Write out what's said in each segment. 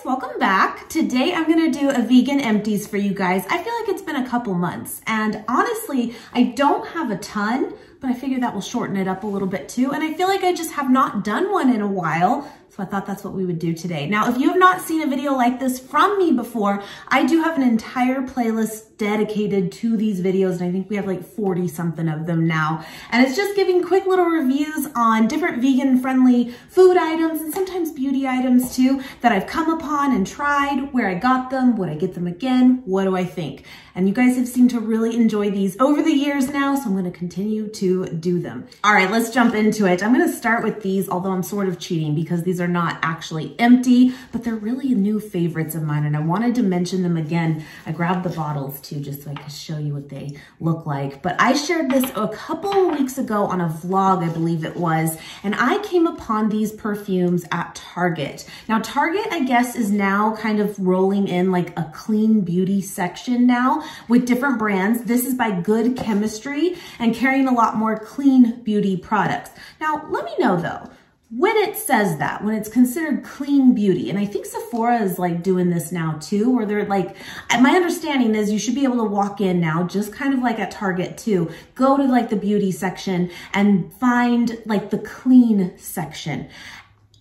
welcome back. Today I'm gonna do a vegan empties for you guys. I feel like it's been a couple months and honestly, I don't have a ton, but I figure that will shorten it up a little bit too. And I feel like I just have not done one in a while. So I thought that's what we would do today. Now, if you have not seen a video like this from me before, I do have an entire playlist dedicated to these videos. And I think we have like 40 something of them now. And it's just giving quick little reviews on different vegan friendly food items and sometimes beauty items too that I've come upon and tried, where I got them, would I get them again, what do I think? And you guys have seemed to really enjoy these over the years now, so I'm gonna continue to do them. All right, let's jump into it. I'm gonna start with these, although I'm sort of cheating because these are not actually empty, but they're really new favorites of mine and I wanted to mention them again. I grabbed the bottles too, just so I could show you what they look like. But I shared this a couple of weeks ago on a vlog, I believe it was, and I came upon these perfumes at Target. Now Target, I guess, is now kind of rolling in like a clean beauty section now with different brands. This is by Good Chemistry and carrying a lot more clean beauty products. Now, let me know though, when it says that, when it's considered clean beauty, and I think Sephora is like doing this now too, where they're like, my understanding is you should be able to walk in now, just kind of like at Target too, go to like the beauty section and find like the clean section.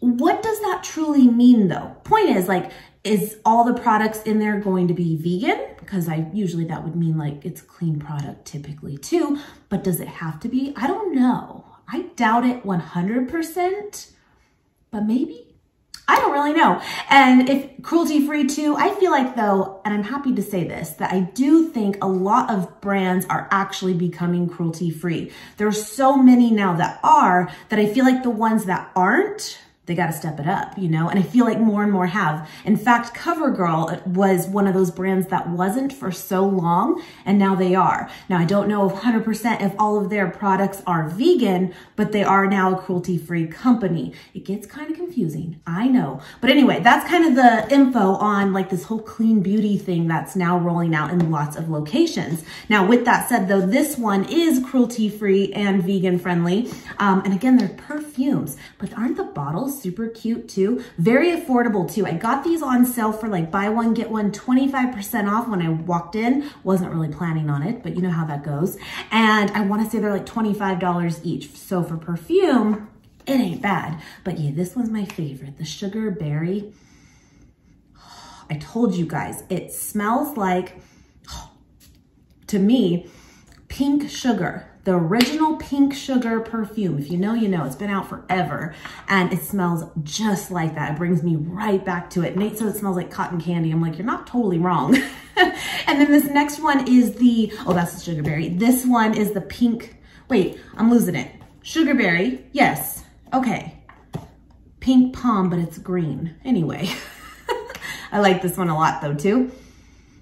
What does that truly mean though? Point is like, is all the products in there going to be vegan? Because usually that would mean like it's a clean product typically too, but does it have to be? I don't know. I doubt it 100%, but maybe. I don't really know. And if cruelty-free too, I feel like though, and I'm happy to say this, that I do think a lot of brands are actually becoming cruelty-free. There's so many now that are, that I feel like the ones that aren't, they got to step it up, you know? And I feel like more and more have. In fact, CoverGirl was one of those brands that wasn't for so long, and now they are. Now, I don't know 100% if all of their products are vegan, but they are now a cruelty-free company. It gets kind of confusing, I know. But anyway, that's kind of the info on like this whole clean beauty thing that's now rolling out in lots of locations. Now, with that said though, this one is cruelty-free and vegan friendly. And again, they're perfumes, but aren't the bottles super cute too? Very affordable too. I got these on sale for like buy one, get one 25% off when I walked in. Wasn't really planning on it, but you know how that goes. And I want to say they're like $25 each. So for perfume, it ain't bad. But yeah, this one's my favorite, the Sugar Berry. I told you guys, it smells like, to me, pink sugar. The original pink sugar perfume. If you know, you know. It's been out forever and it smells just like that. It brings me right back to it. Nate says it smells like cotton candy. I'm like, you're not totally wrong. And then this next one is the, oh, that's the Sugar Berry. This one is the pink, wait, I'm losing it. Sugar Berry, yes, okay. Pink palm, but it's green. Anyway, I like this one a lot though too.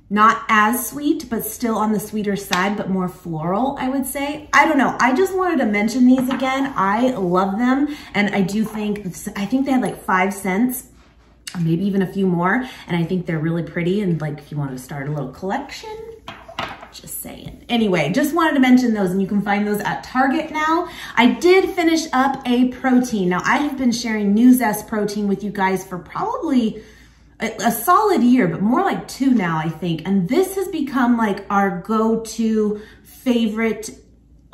Not as sweet, but still on the sweeter side, but more floral, I would say. I don't know. I just wanted to mention these again. I love them. And I do think, I think they had like 5 cents, maybe even a few more. And I think they're really pretty. And like, if you want to start a little collection, just saying. Anyway, just wanted to mention those and you can find those at Target now. I did finish up a protein. Now I have been sharing new Zest protein with you guys for probably a solid year, but more like 2 now, I think. And this has become like our go-to favorite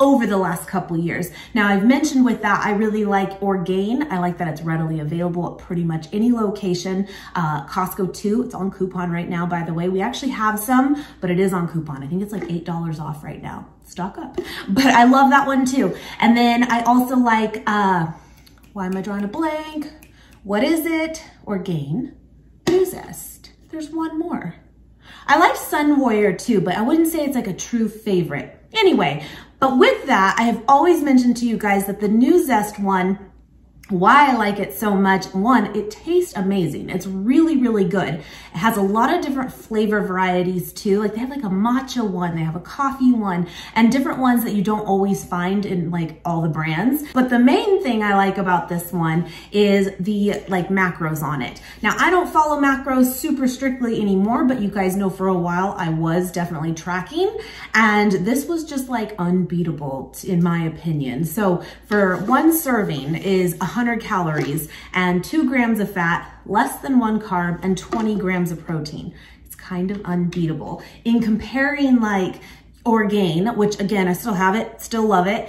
over the last couple years. Now, I've mentioned with that, I really like Orgain. I like that it's readily available at pretty much any location. Costco too, it's on coupon right now, by the way. We actually have some, but it is on coupon. I think it's like $8 off right now. Stock up. But I love that one too. And then I also like, why am I drawing a blank? What is it? Orgain. Zest. There's one more. I like Sun Warrior too, but I wouldn't say it's like a true favorite. Anyway, but with that, I have always mentioned to you guys that the new Zest one, why I like it so much, one, it tastes amazing. It's really, really good. It has a lot of different flavor varieties too. Like they have like a matcha one, they have a coffee one, and different ones that you don't always find in like all the brands. But the main thing I like about this one is the like macros on it. Now I don't follow macros super strictly anymore, but you guys know for a while I was definitely tracking, and this was just like unbeatable in my opinion. So for one serving is 100 600 calories and 2 grams of fat, less than 1 carb, and 20 grams of protein. It's kind of unbeatable. In comparing like Orgain, which again, I still have it, still love it.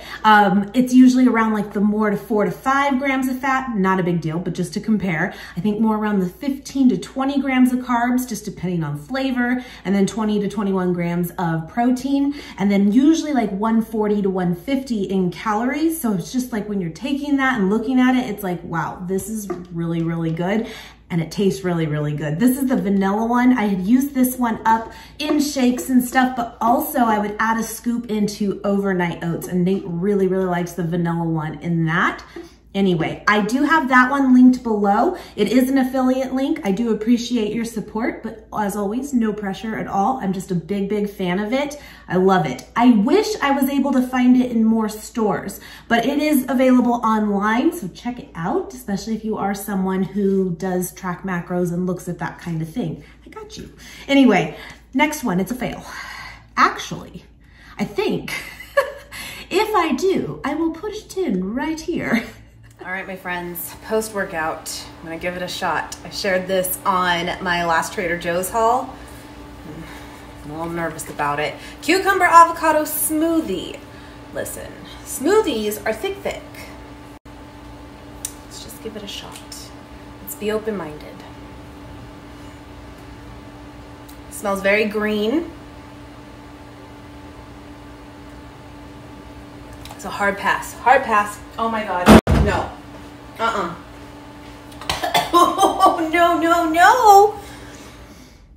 It's usually around like the more to 4 to 5 grams of fat, not a big deal, but just to compare, I think more around the 15 to 20 grams of carbs, just depending on flavor, and then 20 to 21 grams of protein, and then usually like 140 to 150 in calories. So it's just like when you're taking that and looking at it, it's like, wow, this is really, really good. And it tastes really, really good. This is the vanilla one. I had used this one up in shakes and stuff, but also I would add a scoop into overnight oats, and Nate really, really likes the vanilla one in that. Anyway, I do have that one linked below. It is an affiliate link. I do appreciate your support, but as always, no pressure at all. I'm just a big, big fan of it. I love it. I wish I was able to find it in more stores, but it is available online, so check it out, especially if you are someone who does track macros and looks at that kind of thing. I got you. Anyway, next one, it's a fail. Actually, I think if I do, I will put it in right here. All right, my friends, post-workout, I'm gonna give it a shot. I shared this on my last Trader Joe's haul. I'm a little nervous about it. Cucumber avocado smoothie. Listen, smoothies are thick. Let's just give it a shot. Let's be open-minded. Smells very green. It's a hard pass, hard pass. Oh my God. No. Oh, no, no, no.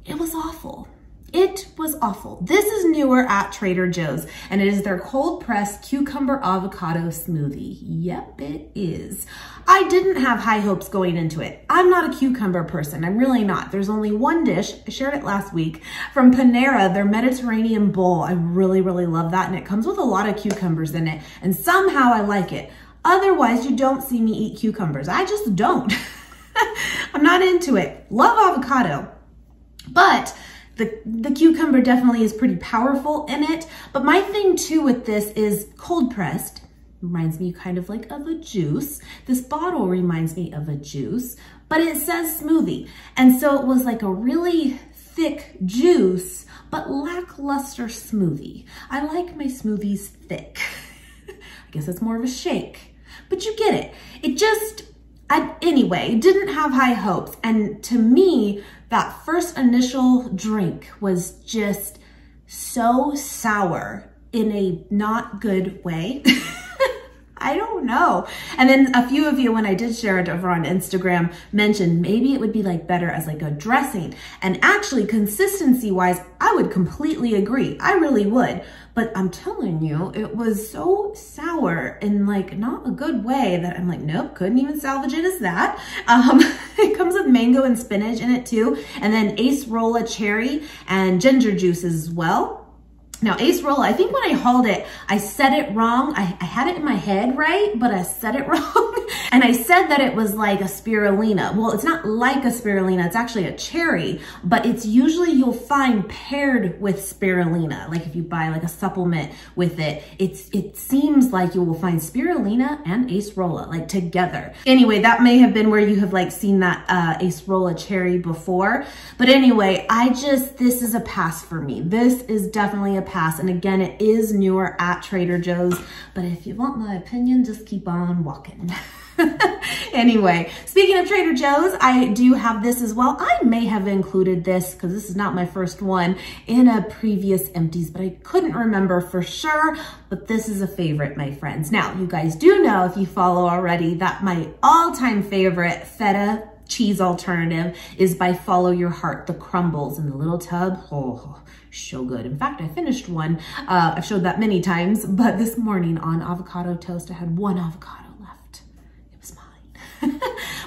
It was awful. It was awful. This is newer at Trader Joe's, and it is their cold pressed cucumber avocado smoothie. Yep, it is. I didn't have high hopes going into it. I'm not a cucumber person. I'm really not. There's only one dish, I shared it last week, from Panera, their Mediterranean bowl. I really, really love that, and it comes with a lot of cucumbers in it, and somehow I like it. Otherwise, you don't see me eat cucumbers. I just don't. I'm not into it. Love avocado, but the cucumber definitely is pretty powerful in it. But my thing too with this is cold pressed. Reminds me kind of like of a juice. This bottle reminds me of a juice, but it says smoothie. And so it was like a really thick juice, but lackluster smoothie. I like my smoothies thick. I guess it's more of a shake. But you get it. It just, anyway, didn't have high hopes. And to me, that first initial drink was just so sour in a not good way. I don't know. And then a few of you, when I did share it over on Instagram, mentioned maybe it would be like better as like a dressing. And actually, consistency wise, I would completely agree. I really would. But I'm telling you, it was so sour in like not a good way that I'm like, nope, couldn't even salvage it as that. It comes with mango and spinach in it too. And then acerola cherry and ginger juices as well. Now, acerola, I think when I hauled it, I said it wrong. I had it in my head right, but I said it wrong. And I said that it was like a spirulina. Well, it's not like a spirulina. It's actually a cherry, but it's usually you'll find paired with spirulina. Like if you buy like a supplement with it, it seems like you will find spirulina and acerola like together. Anyway, that may have been where you have like seen that acerola cherry before. But anyway, this is a pass for me. This is definitely a pass. And again, it is newer at Trader Joe's, but if you want my opinion, just keep on walking. Anyway, speaking of Trader Joe's, I do have this as well. I may have included this because this is not my first one in a previous Empties, but I couldn't remember for sure, but this is a favorite, my friends. Now, you guys do know, if you follow already, that my all-time favorite feta cheese alternative is by Follow Your Heart, the crumbles in the little tub. Oh, so good. In fact, I finished one. I've showed that many times, but this morning on avocado toast, I had one avocado left. It was mine.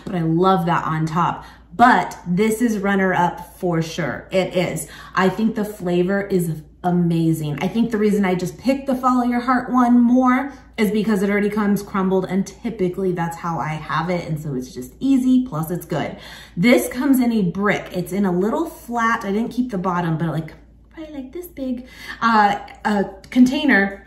But I love that on top. But this is runner up for sure. It is. I think the flavor is amazing. I think the reason I just picked the Follow Your Heart one more is because it already comes crumbled, and typically that's how I have it. And so it's just easy, plus it's good. This comes in a brick. It's in a little flat, I didn't keep the bottom, but like probably like this big container.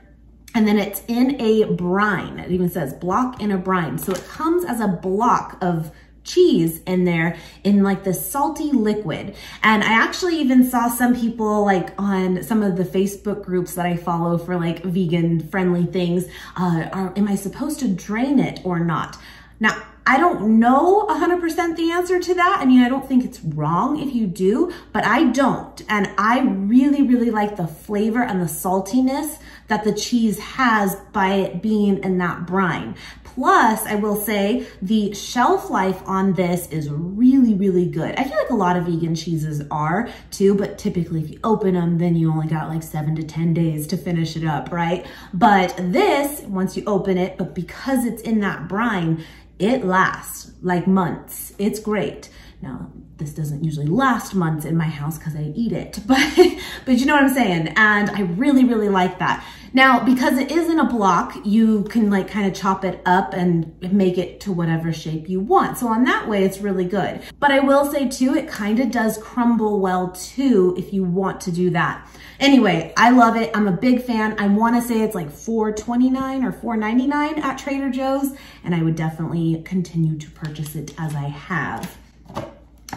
And then it's in a brine. It even says block in a brine. So it comes as a block of cheese in there in like this salty liquid. And I actually even saw some people like on some of the Facebook groups that I follow for like vegan friendly things, am I supposed to drain it or not? Now, I don't know 100% the answer to that. I mean, I don't think it's wrong if you do, but I don't. And I really, really like the flavor and the saltiness that the cheese has by it being in that brine. Plus, I will say the shelf life on this is really, really good. I feel like a lot of vegan cheeses are too, but typically if you open them, then you only got like 7 to 10 days to finish it up, right? But this, once you open it, but because it's in that brine, it lasts like months. It's great. Now, this doesn't usually last months in my house because I eat it, but you know what I'm saying? And I really, really like that. Now, because it is in a block, you can like kind of chop it up and make it to whatever shape you want. So on that way, it's really good. But I will say too, it kind of does crumble well too if you want to do that. Anyway, I love it. I'm a big fan. I want to say it's like $4.29 or $4.99 at Trader Joe's, and I would definitely continue to purchase it as I have.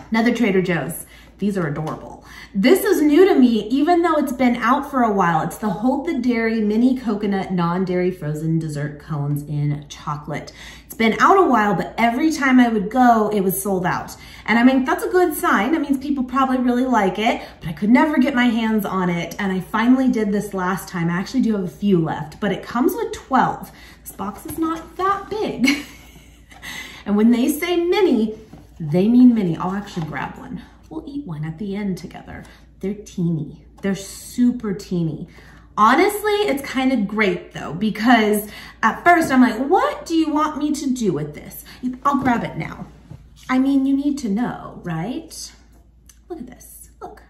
Another Trader Joe's. These are adorable. This is new to me, even though it's been out for a while. It's the Hold the Dairy Mini Coconut Non-Dairy Frozen Dessert Cones in Chocolate. It's been out a while, but every time I would go, it was sold out. And I mean, that's a good sign. That means people probably really like it, but I could never get my hands on it. And I finally did this last time. I actually do have a few left, but it comes with 12. This box is not that big. And when they say mini, they mean mini. I'll actually grab one. We'll eat one at the end together. They're teeny. They're super teeny. Honestly, it's kind of great though, because at first I'm like, what do you want me to do with this? I'll grab it now. I mean, you need to know, right? Look at this, look.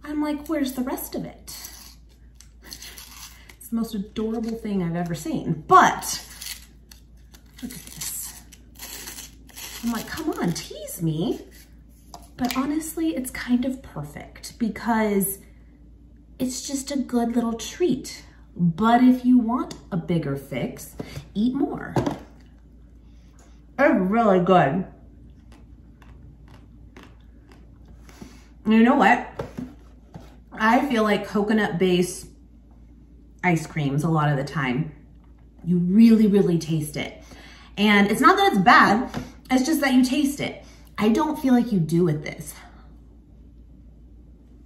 I'm like, where's the rest of it? It's the most adorable thing I've ever seen, but look at this. I'm like, come on, tease me. But honestly, it's kind of perfect because it's just a good little treat. But if you want a bigger fix, eat more. They're really good. You know what? I feel like coconut-based ice creams a lot of the time, you really, really taste it. And it's not that it's bad, it's just that you taste it. I don't feel like you do with this.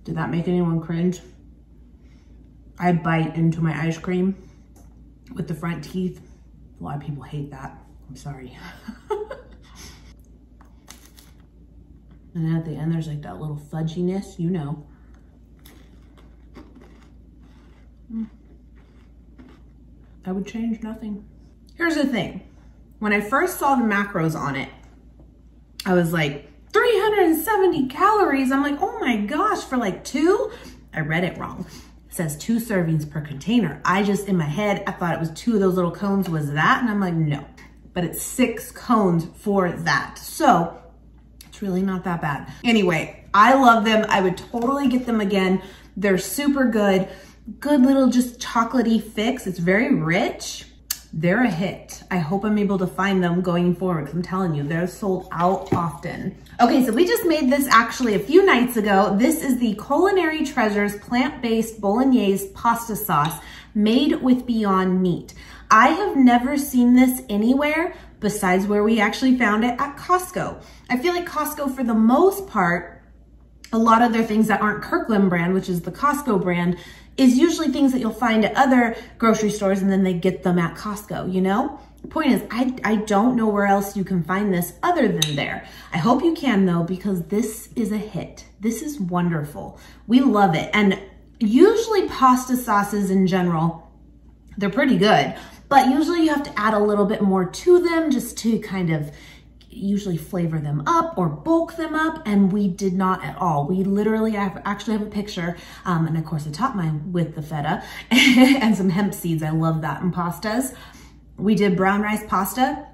Did that make anyone cringe? I bite into my ice cream with the front teeth. A lot of people hate that. I'm sorry. And then at the end, there's like that little fudginess, you know. I would change nothing. Here's the thing. When I first saw the macros on it, I was like, 370 calories. I'm like, oh my gosh, for like 2? I read it wrong. It says 2 servings per container. I just, in my head, I thought it was 2 of those little cones was that. And I'm like, no, but it's 6 cones for that. So it's really not that bad. Anyway, I love them. I would totally get them again. They're super good. Good little just chocolatey fix. It's very rich. They're a hit. I hope I'm able to find them going forward, because I'm telling you, they're sold out often. Okay, so we just made this actually a few nights ago. This is the Culinary Treasures plant-based bolognese pasta sauce made with Beyond Meat. I have never seen this anywhere besides where we actually found it at Costco. I feel like Costco, for the most part, a lot of their things that aren't Kirkland brand, which is the Costco brand, is usually things that you'll find at other grocery stores and then they get them at Costco, you know? The point is, I don't know where else you can find this other than there. I hope you can though, because this is a hit. This is wonderful. We love it. And usually pasta sauces in general, they're pretty good, but usually you have to add a little bit more to them just to kind of usually flavor them up or bulk them up, and we did not at all. We literally, I actually have a picture, and of course I topped mine with the feta and some hemp seeds. I love that in pastas. We did brown rice pasta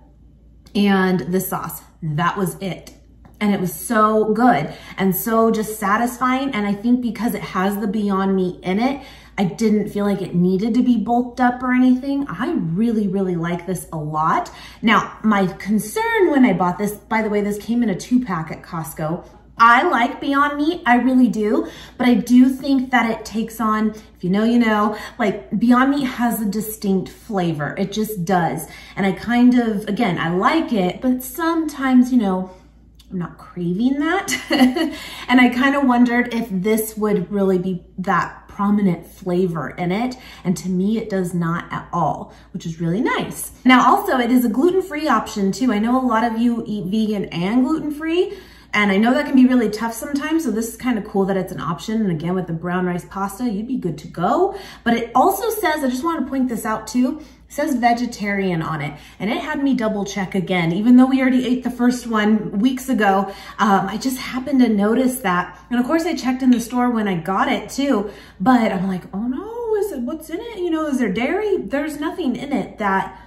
and the sauce. That was it. And it was so good and so just satisfying. And I think because it has the Beyond Meat in it, I didn't feel like it needed to be bulked up or anything. I really, really like this a lot. Now, my concern when I bought this, by the way, this came in a 2-pack at Costco. I like Beyond Meat, I really do, but I do think that it takes on, if you know, you know, like Beyond Meat has a distinct flavor. It just does. And I kind of, again, I like it, but sometimes, you know, I'm not craving that. And I kind of wondered if this would really be that prominent flavor in it. And to me, it does not at all, which is really nice. Now, also, it is a gluten-free option too. I know a lot of you eat vegan and gluten-free, and I know that can be really tough sometimes. So this is kind of cool that it's an option. And again, with the brown rice pasta, you'd be good to go. But it also says, I just want to point this out too, it says vegetarian on it, and it had me double check again. Even though we already ate the first one weeks ago, I just happened to notice that. And of course I checked in the store when I got it too, but I'm like, oh no, what's in it? You know, is there dairy? There's nothing in it that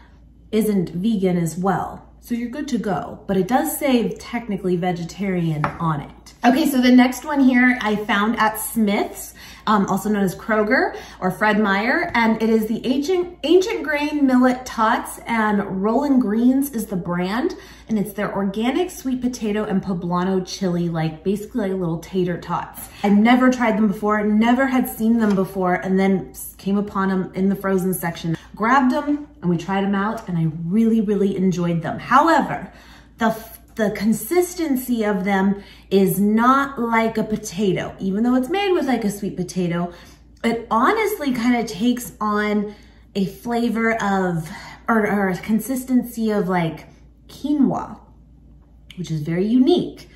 isn't vegan as well. So you're good to go, but it does say technically vegetarian on it. Okay, so the next one here I found at Smith's, also known as Kroger or Fred Meyer, and it is the Ancient Grain Millet Tots, and Rollin' Greens is the brand, and it's their organic sweet potato and poblano chili, like basically like little tater tots. I'd never tried them before, never had seen them before, and then came upon them in the frozen section. Grabbed them and we tried them out, and I really, really enjoyed them. However, the consistency of them is not like a potato. Even though it's made with like a sweet potato, it honestly kind of takes on a flavor of, or a consistency of like quinoa, which is very unique.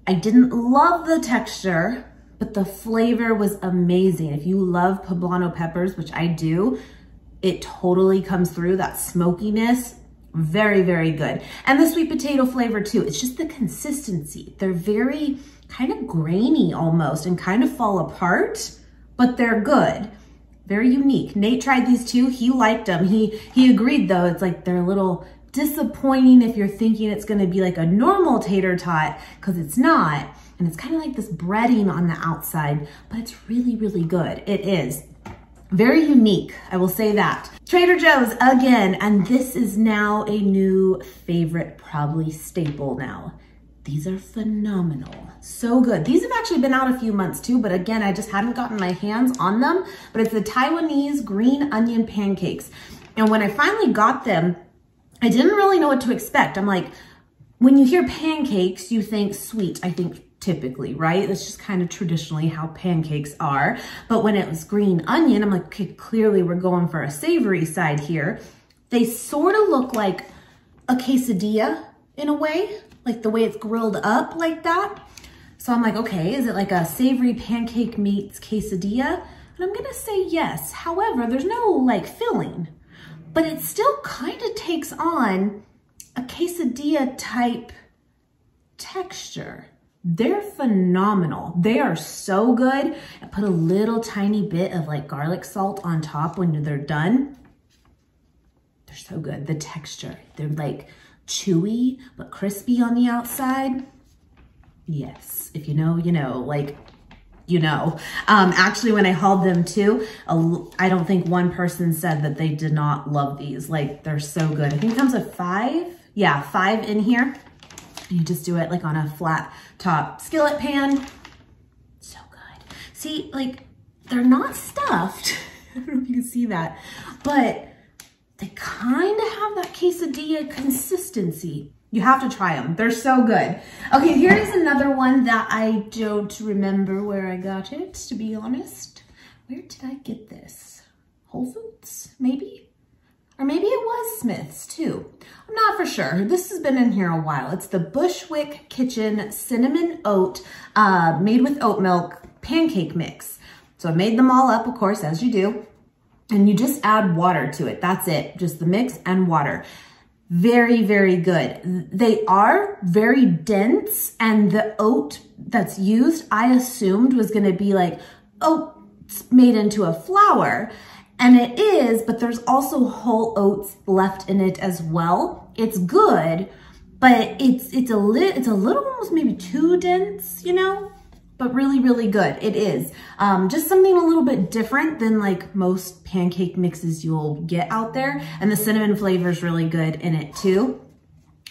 I didn't love the texture, but the flavor was amazing. If you love poblano peppers, which I do, it totally comes through, that smokiness. Very, very good. And the sweet potato flavor too. It's just the consistency. They're very kind of grainy almost and kind of fall apart, but they're good. Very unique. Nate tried these too. He liked them. He agreed though. It's like they're a little disappointing if you're thinking it's going to be like a normal tater tot, because it's not. And it's kind of like this breading on the outside, but it's really, really good. It is. Very unique, I will say that. Trader Joe's again, and this is now a new favorite, probably staple now. These are phenomenal, so good. These have actually been out a few months too, but again, I just hadn't gotten my hands on them, but it's the Taiwanese green onion pancakes. And when I finally got them, I didn't really know what to expect. I'm like, when you hear pancakes, you think sweet, I think typically, right? That's just kind of traditionally how pancakes are. But when it was green onion, I'm like, okay, clearly we're going for a savory side here. They sort of look like a quesadilla in a way, like the way it's grilled up like that. So I'm like, okay, is it like a savory pancake meets quesadilla? And I'm gonna say yes. However, there's no like filling, but it still kind of takes on a quesadilla type texture. They're phenomenal. They are so good. I put a little tiny bit of like garlic salt on top when they're done. They're so good. The texture, they're like chewy, but crispy on the outside. Yes, if you know, you know, like, you know. Actually, when I hauled them too, I don't think one person said that they did not love these. Like, they're so good. I think it comes with 5. Yeah, 5 in here. You just do it like on a flat top skillet pan. So good. See, like, they're not stuffed. I don't know if you can see that, but they kind of have that quesadilla consistency. You have to try them. They're so good. Okay, here is another one that I don't remember where I got it, to be honest. Where did I get this? Whole Foods, maybe? Or maybe it was Smith's too. I'm not for sure. This has been in here a while. It's the Bushwick Kitchen Cinnamon Oat, made with oat milk pancake mix. So I made them all up, of course, as you do. And you just add water to it. That's it. Just the mix and water. Very, very good. They are very dense, and the oat that's used, I assumed was going to be like oats made into a flour. And it is, but there's also whole oats left in it as well. It's good, but it's a little almost maybe too dense, you know, but really, really good. It is just something a little bit different than like most pancake mixes you'll get out there. And the cinnamon flavor is really good in it too.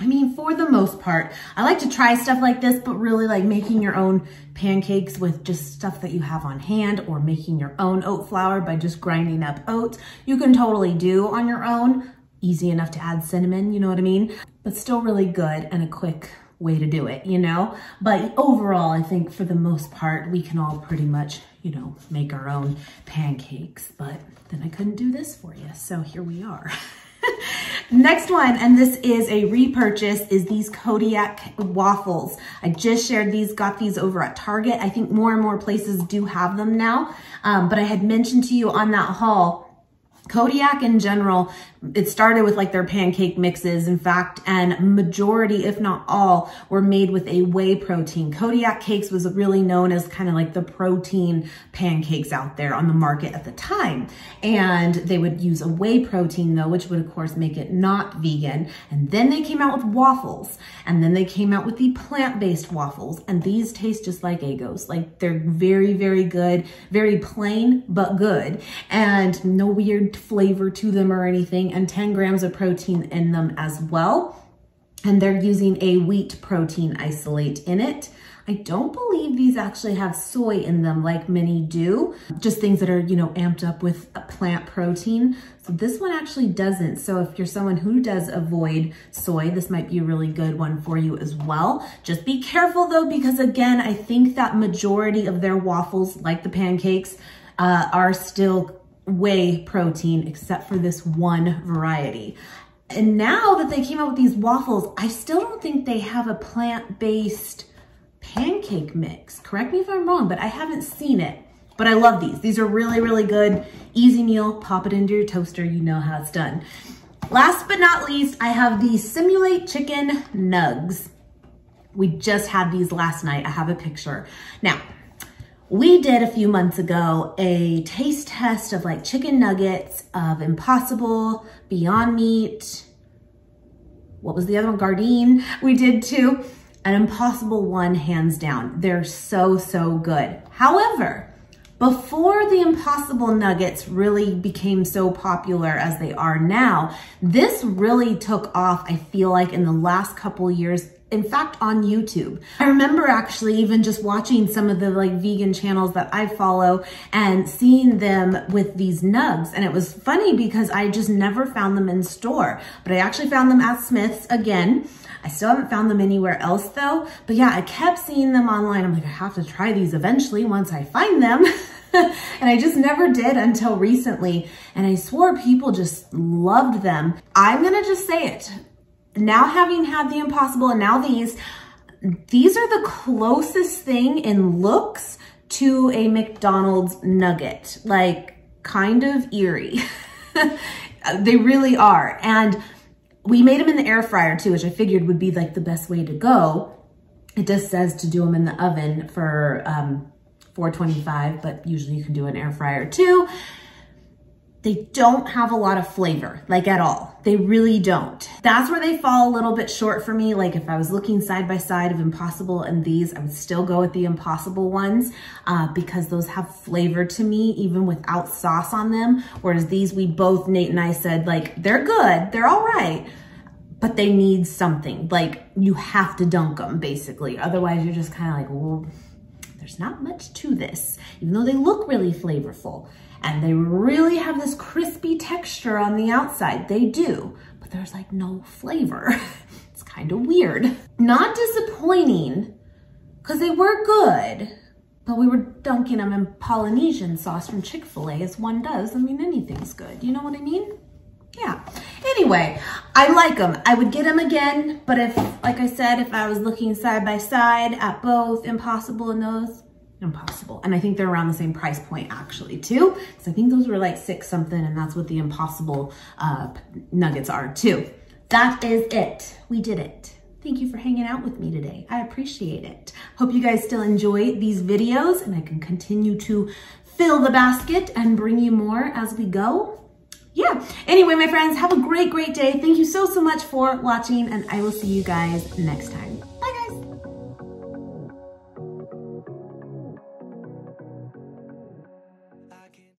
I mean, for the most part, I like to try stuff like this, but really like making your own pancakes with just stuff that you have on hand, or making your own oat flour by just grinding up oats, you can totally do on your own. Easy enough to add cinnamon, you know what I mean? But still really good and a quick way to do it, you know? But overall, I think for the most part, we can all pretty much, you know, make our own pancakes. But then I couldn't do this for you, so here we are. Next one, and this is a repurchase, is these Kodiak Waffles. I just shared these, got these over at Target. I think more and more places do have them now, but I had mentioned to you on that haul, Kodiak in general, it started with like their pancake mixes, in fact, and majority, if not all, were made with a whey protein. Kodiak cakes was really known as kind of like the protein pancakes out there on the market at the time. And they would use a whey protein though, which would of course make it not vegan. And then they came out with waffles. And then they came out with the plant-based waffles. And these taste just like Eggos. Like they're very, very good, very plain, but good. And no weird flavor to them or anything, and 10 grams of protein in them as well. And they're using a wheat protein isolate in it. I don't believe these actually have soy in them like many do, just things that are, you know, amped up with a plant protein. So this one actually doesn't. So if you're someone who does avoid soy, this might be a really good one for you as well. Just be careful though, because again, I think that majority of their waffles, like the pancakes, are still whey protein, except for this one variety. And now that they came out with these waffles, I still don't think they have a plant-based pancake mix. Correct me if I'm wrong, but I haven't seen it. But I love these. These are really, really good. Easy meal, pop it into your toaster, you know how it's done. Last but not least, I have the Simulate Chicken Nugs. We just had these last night. I have a picture. Now, we did a few months ago a taste test of like chicken nuggets of Impossible, Beyond Meat. What was the other one? Gardein. We did too. An Impossible one, hands down. They're so, so good. However, before the Impossible nuggets really became so popular as they are now, this really took off, I feel like, in the last couple years. In fact, on YouTube. I remember actually even just watching some of the like vegan channels that I follow and seeing them with these nugs. And it was funny because I just never found them in store, but I actually found them at Smith's again. I still haven't found them anywhere else though. But yeah, I kept seeing them online. I'm like, I have to try these eventually once I find them. And I just never did until recently. And I swore people just loved them. I'm gonna just say it. Now having had the Impossible and now these are the closest thing in looks to a McDonald's nugget, like kind of eerie. They really are. And we made them in the air fryer too, which I figured would be like the best way to go. It just says to do them in the oven for 425, but usually you can do an air fryer too. They don't have a lot of flavor, like at all. They really don't. That's where they fall a little bit short for me. Like if I was looking side by side of Impossible and these, I would still go with the Impossible ones because those have flavor to me, even without sauce on them. Whereas these, we both, Nate and I said, like, they're good, they're all right, but they need something. Like you have to dunk them basically. Otherwise you're just kind of like, well, there's not much to this, even though they look really flavorful. And they really have this crispy texture on the outside. They do, but there's like no flavor. It's kind of weird. Not disappointing, because they were good, but we were dunking them in Polynesian sauce from Chick-fil-A, as one does. I mean, anything's good. You know what I mean? Yeah. Anyway, I like them. I would get them again, but if, like I said, if I was looking side by side at both Impossible and those, Impossible. And I think they're around the same price point actually too. So I think those were like $6 something, and that's what the Impossible nuggets are too. That is it. We did it. Thank you for hanging out with me today. I appreciate it. Hope you guys still enjoy these videos and I can continue to fill the basket and bring you more as we go. yeah. Anyway, my friends, have a great, great day. Thank you so, so much for watching, and I will see you guys next time.